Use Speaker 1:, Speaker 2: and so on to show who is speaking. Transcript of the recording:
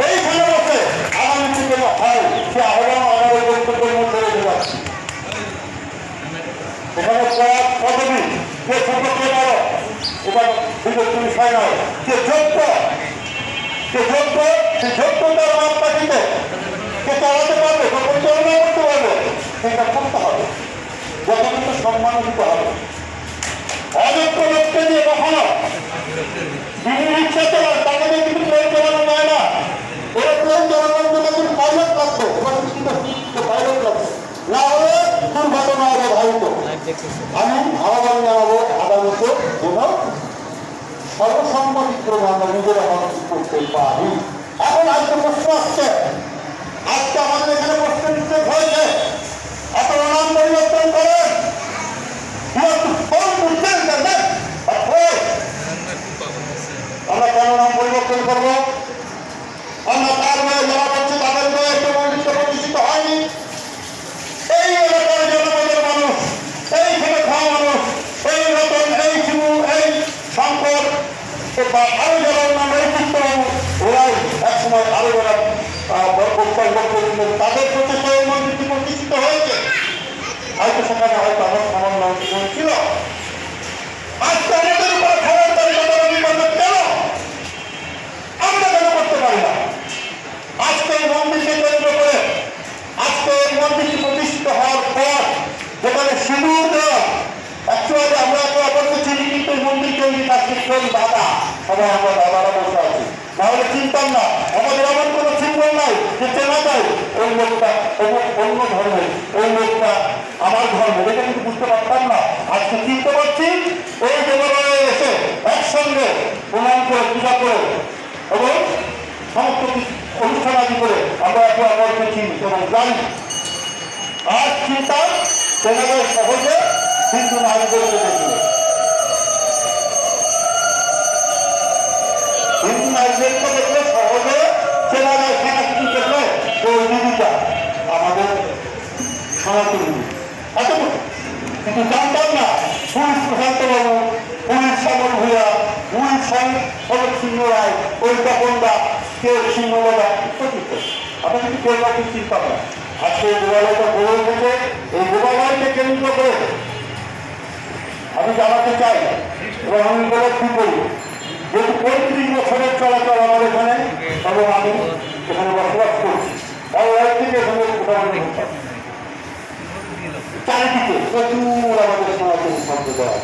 Speaker 1: এইখানে বসে আগামী থেকে হয় সে আহ্বান আমার বক্তব্যের মধ্যে রেখে যাচ্ছি। এখানে পদবী যে ছোট কে বড় এটা বিভক্ত বিষয় নয়। যে যোগ্য সে যোগ্যতার মাপকাঠিতে কে চালাতে পারবে, পরিচালনা করতে পারবে, সেটা করতে হবে, যথাযথ সম্মান দিতে হবে। অযোগ্য লোককে দিয়ে কখনো রিক্সা চালান, তাকে দিয়ে কিন্তু ট্রেন চালানো যায় না। ওরা ট্রেন চালানোর জন্য কিন্তু পাইলট লাগতো, পাইলট লাগতো, না হলে দুর্ঘটনা অবধারিত। আমি আহ্বান জানাবো আদালতে যেন সর্বসম্মতিক্রমে আমরা নিজেরা মানুষ করতে পারি। এখন আজকে প্রশ্ন আসছে, আজকে আমাদের এখানে প্রশ্ন নিশ্চয় হয়েছে, আপনারা নাম পরিবর্তন করেন, আমরা কেন নাম পরিবর্তন করবো? আমরা তার মেয়ে যারা করছে তাদের মেয়ে একটা মন্দির প্রতিষ্ঠিত হয়নি। এই এলাকার জনপদের মানুষ, এই থেকে খাওয়া মানুষ, এই রতন, এই শিবু, এই শঙ্কর বা আরো যারা অন্যান্য এই চিত্তবাবু, ওরাই একসময় আরো যারা তাদের প্রচেষ্টায় এই মন্দিরটি প্রতিষ্ঠিত হয়েছে। হয়তো সেখানে হয়তো আমার সমন্বয় ছিল। আজকে আমাদের উপর খবর তালিকা কেন আমরা কেন করতে পারি না? আজকে এই মন্দিরকে কেন্দ্র করে, আজকে এই মন্দিরটি প্রতিষ্ঠিত হওয়ার পর যেখানে সিঁদুর দেওয়া, অ্যাকচুয়ালি আমরা একে অপরকে চিনি, কিন্তু এই মন্দির তৈরি কাজটি কোন দাদা, সবাই আমরা দাদারা বসে আছি, নাহলে চিনতাম না। আমাদের এমন কোনো সিম্বল নাই যে চেনা যায় ওই লোকটা অন্য ধর্মের, ওই লোকটা আমার ধর্মের, এটা কিন্তু বুঝতে পারতাম না। আজকে চিনতে পারছি, এই দেবালয়ে এসে একসঙ্গে প্রণাম করে, পূজা করে এবং সমস্ত অনুষ্ঠান আদি করে আমরা একে অপরকে চিনি এবং জানি। আর চিন্তা চেনা যায় সহজে, কিন্তু নারীদেরকে দেখলে, হিন্দু নারীদেরকে দেখলে সহজে চেনা যায়। সাংস্কৃতিক দেখলে ওই দিদিটা আমাদের সনাতনী, কিন্তু জানতাম না পুলিশ প্রশান্ত বাবু, পুলিশ শ্যামল ভূয়া, পুলিশ সনক সিংহ রায়, ওই তপনদা, কেউ সিংহদা ইত্যাদি। আমরা কিন্তু কেউ কাউকে চিনতাম না। আজকে এই দেবালয়টা গড়ে উঠেছে, এই দেবালয়কে কেন্দ্র করে আমি জানাতে চাই এবং আমি উপলব্ধি করি, যেহেতু 35 বছরের চলাচল আমার এখানে এবং আমি এখানে বসবাস করছি, থেকে এখানে চারিদিকে প্রচুর আমাদের সনাতন সম্প্রদায়